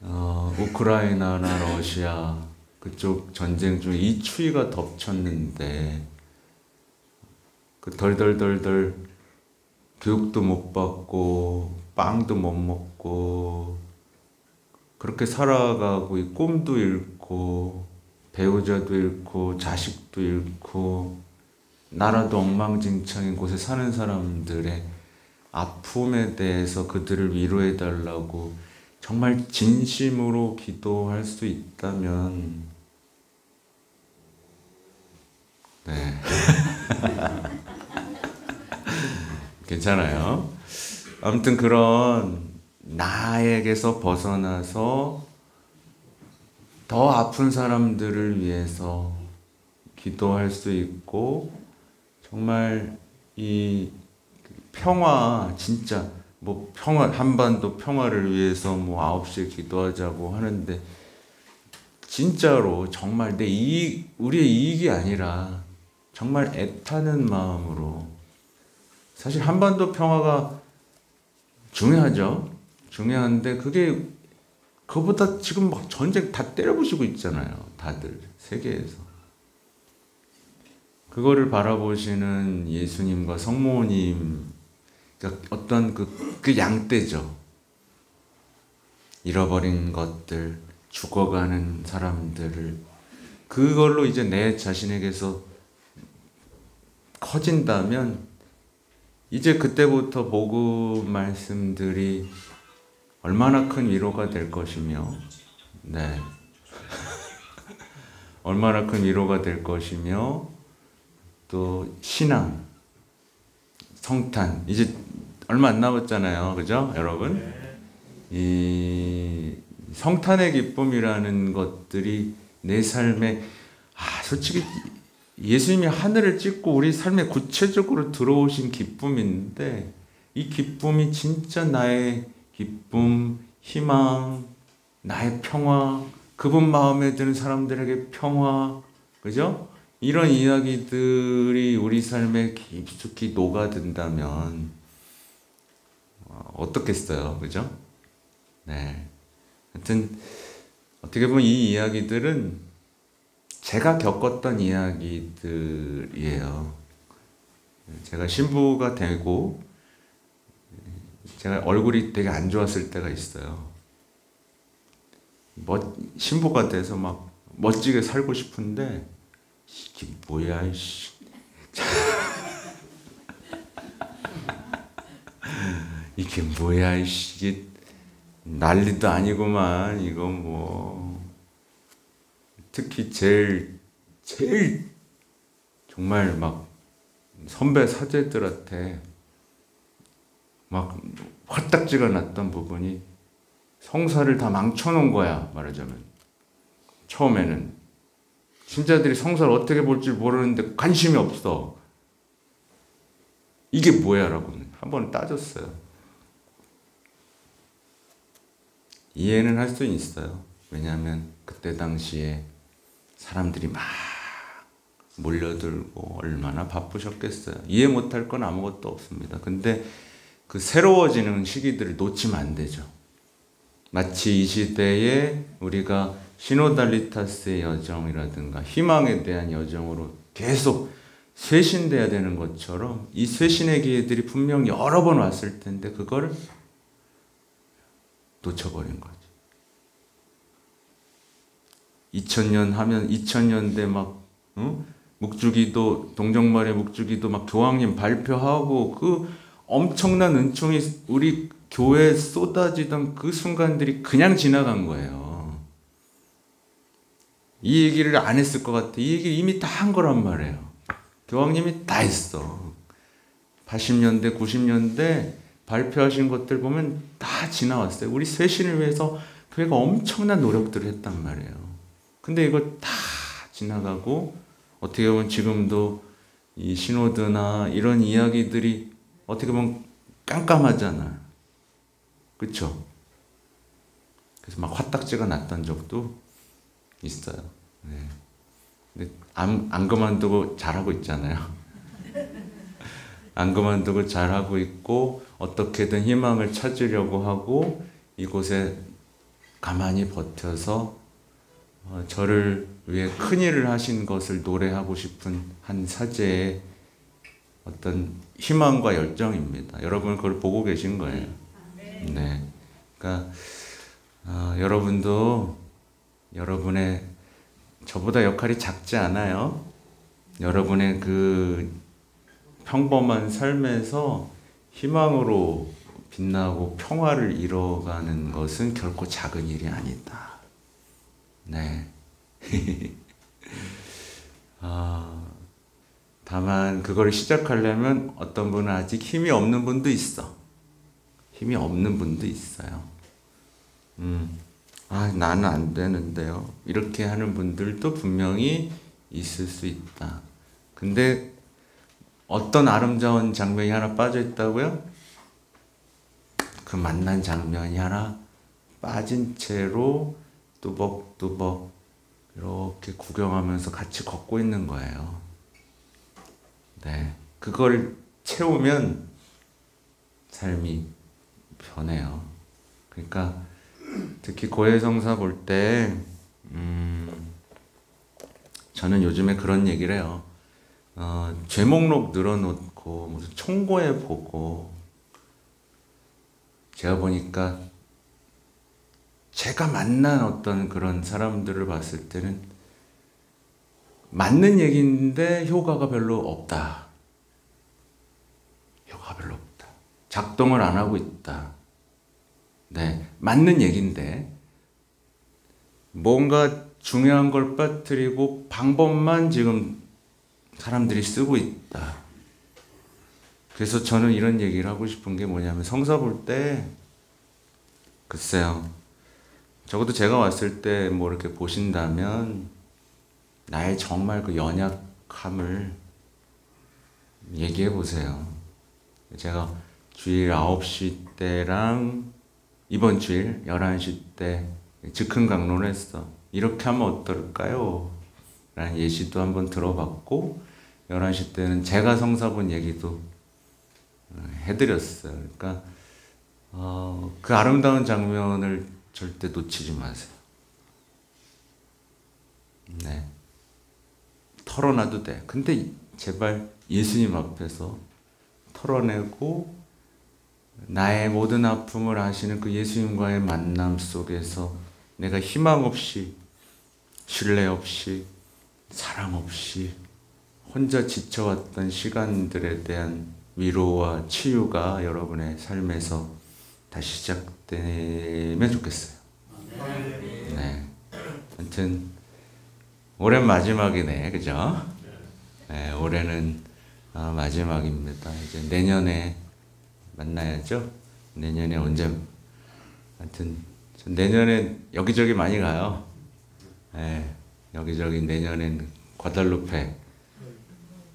우크라이나나 러시아 그쪽 전쟁 중에 이 추위가 덮쳤는데 그 덜덜덜덜 교육도 못 받고 빵도 못 먹고 그렇게 살아가고 이 꿈도 잃고 배우자도 잃고 자식도 잃고 나라도 엉망진창인 곳에 사는 사람들의 아픔에 대해서 그들을 위로해 달라고 정말 진심으로 기도할 수 있다면, 네. 괜찮아요. 아무튼 그런 나에게서 벗어나서 더 아픈 사람들을 위해서 기도할 수 있고, 정말 이 평화, 진짜 뭐 평화, 한반도 평화를 위해서 뭐 9시에 기도하자고 하는데, 진짜로 정말 우리의 이익이 아니라 정말 애타는 마음으로, 사실 한반도 평화가 중요하죠. 중요한데 그거보다 지금 막 전쟁 다 때려부시고 있잖아요. 다들 세계에서. 그거를 바라보시는 예수님과 성모님, 그러니까 어떤 그 양떼죠. 잃어버린 것들, 죽어가는 사람들을, 그걸로 이제 내 자신에게서 커진다면, 이제 그때부터 복음 말씀들이 얼마나 큰 위로가 될 것이며, 네. 얼마나 큰 위로가 될 것이며, 또 신앙, 성탄, 이제 얼마 안 남았잖아요. 그죠? 여러분? 이 성탄의 기쁨이라는 것들이 내 삶에, 솔직히 예수님이 하늘을 찍고 우리 삶에 구체적으로 들어오신 기쁨인데, 이 기쁨이 진짜 나의 기쁨, 희망, 나의 평화, 그분 마음에 드는 사람들에게 평화, 그죠? 이런 이야기들이 우리 삶에 깊숙이 녹아든다면 어떻겠어요, 그죠? 네. 하여튼 어떻게 보면 이 이야기들은 제가 겪었던 이야기들이에요. 제가 신부가 되고 제가 얼굴이 되게 안 좋았을 때가 있어요. 신부가 돼서 막 멋지게 살고 싶은데, 이게 뭐야, 이씨. 이게 뭐야, 이씨. 이게 난리도 아니구만. 이거 뭐. 특히 제일 정말 막 선배 사제들한테 막 화딱지가 났던 부분이, 성사를 다 망쳐놓은 거야, 말하자면. 처음에는 신자들이 성사를 어떻게 볼지 모르는데 관심이 없어. 이게 뭐야? 라고 한번 따졌어요. 이해는 할 수 있어요. 왜냐하면 그때 당시에 사람들이 막 몰려들고 얼마나 바쁘셨겠어요. 이해 못할 건 아무것도 없습니다. 근데 그 새로워지는 시기들을 놓치면 안 되죠. 마치 이 시대에 우리가 시노달리타스의 여정이라든가 희망에 대한 여정으로 계속 쇄신돼야 되는 것처럼, 이 쇄신의 기회들이 분명 여러 번 왔을 텐데 그거를 놓쳐버린 거죠. 2000년 하면 2000년대 막 묵주기도, 동정말의 묵주기도 막 교황님 발표하고 그 엄청난 은총이 우리 교회에 쏟아지던 그 순간들이 그냥 지나간 거예요. 이 얘기를 안 했을 것 같아. 이 얘기 이미 다 한 거란 말이에요. 교황님이 다 했어. 80년대, 90년대 발표하신 것들 보면 다 지나왔어요. 우리 쇄신을 위해서 교회가 엄청난 노력들을 했단 말이에요. 근데 이거 다 지나가고, 어떻게 보면 지금도 이 시노드나 이런 이야기들이 어떻게 보면 깜깜하잖아. 그쵸? 그래서 막 화딱지가 났던 적도 있어요. 네. 근데 안 그만두고 잘하고 있잖아요. 안 그만두고 잘하고 있고, 어떻게든 희망을 찾으려고 하고, 이곳에 가만히 버텨서 저를 위해 큰일을 하신 것을 노래하고 싶은 한 사제의 어떤 희망과 열정입니다. 여러분 그걸 보고 계신 거예요. 네. 그러니까 여러분도 여러분의, 저보다 역할이 작지 않아요. 여러분의 그 평범한 삶에서 희망으로 빛나고 평화를 이뤄가는 것은 결코 작은 일이 아니다. 네. 다만 그걸 시작하려면 어떤 분은 아직 힘이 없는 분도 있어. 힘이 없는 분도 있어요. 나는 안 되는데요. 이렇게 하는 분들도 분명히 있을 수 있다. 근데 어떤 아름다운 장면이 하나 빠져 있다고요? 그 만난 장면이 하나 빠진 채로 뚜벅뚜벅 이렇게 구경하면서 같이 걷고 있는 거예요. 네, 그걸 채우면 삶이 변해요. 그러니까 특히 고해성사 볼 때 저는 요즘에 그런 얘기를 해요. 죄목록 늘어놓고 무슨 총고해 보고 제가 보니까 제가 만난 어떤 그런 사람들을 봤을 때는 맞는 얘기인데 효과가 별로 없다. 효과가 별로 없다. 작동을 안 하고 있다. 네, 맞는 얘기인데 뭔가 중요한 걸 빠뜨리고 방법만 지금 사람들이 쓰고 있다. 그래서 저는 이런 얘기를 하고 싶은 게 뭐냐면 성사 볼 때 글쎄요. 적어도 제가 왔을 때 뭐 이렇게 보신다면 나의 정말 그 연약함을 얘기해 보세요. 제가 주일 9시 때랑 이번 주일 11시 때 즉흥 강론을 했어. 이렇게 하면 어떨까요? 라는 예시도 한번 들어봤고 11시 때는 제가 성사 본 얘기도 해드렸어요. 그러니까 그 아름다운 장면을 절대 놓치지 마세요. 네. 털어놔도 돼. 근데 제발 예수님 앞에서 털어내고 나의 모든 아픔을 아시는 그 예수님과의 만남 속에서 내가 희망 없이, 신뢰 없이, 사랑 없이 혼자 지쳐왔던 시간들에 대한 위로와 치유가 여러분의 삶에서 다시 시작되면 좋겠어요. 네. 아무튼 올해 마지막이네, 그죠? 네, 올해는 마지막입니다. 이제 내년에 만나야죠. 내년에 언제? 하여튼 내년에 여기저기 많이 가요. 네, 여기저기 내년엔 과달루페.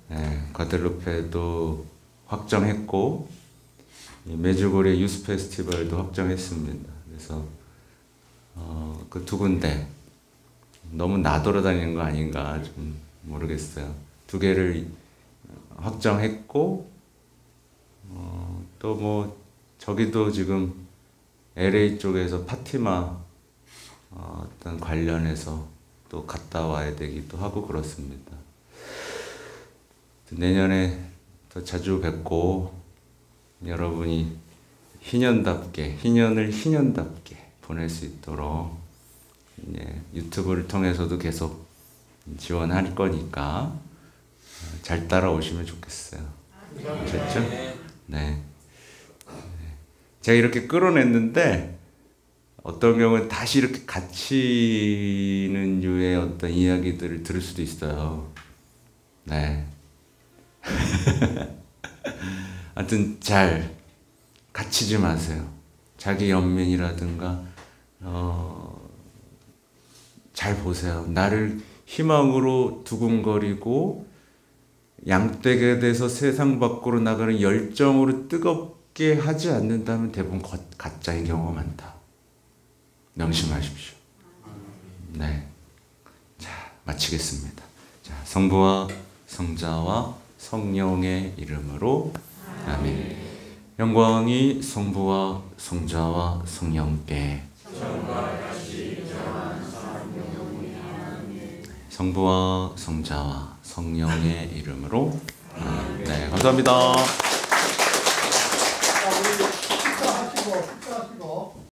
네, 과달루페도 확정했고 메주고레 유스 페스티벌도 확정했습니다. 그래서 그 두 군데 너무 나돌아다니는 거 아닌가 좀 모르겠어요. 두 개를 확정했고 또 뭐 저기도 지금 LA 쪽에서 파티마 어떤 관련해서 또 갔다 와야 되기도 하고 그렇습니다. 내년에 더 자주 뵙고 여러분이 희년답게 희년을 희년답게 보낼 수 있도록 유튜브를 통해서도 계속 지원할 거니까 잘 따라오시면 좋겠어요. 아셨죠? 네. 제가 이렇게 끌어냈는데 어떤 경우는 다시 이렇게 갇히는 유의 어떤 이야기들을 들을 수도 있어요. 네. 하여튼 잘 갇히지 마세요. 자기 연민이라든가 잘 보세요. 나를 희망으로 두근거리고 양떼게 돼서 세상 밖으로 나가는 열정으로 뜨겁게 하지 않는다면 대부분 가짜인 경우가 많다. 명심하십시오. 네. 자, 마치겠습니다. 자, 성부와 성자와 성령의 이름으로 아멘. 영광이 성부와 성자와 성령께 성부와 성자와 성령의 이름으로 아멘. 네, 감사합니다.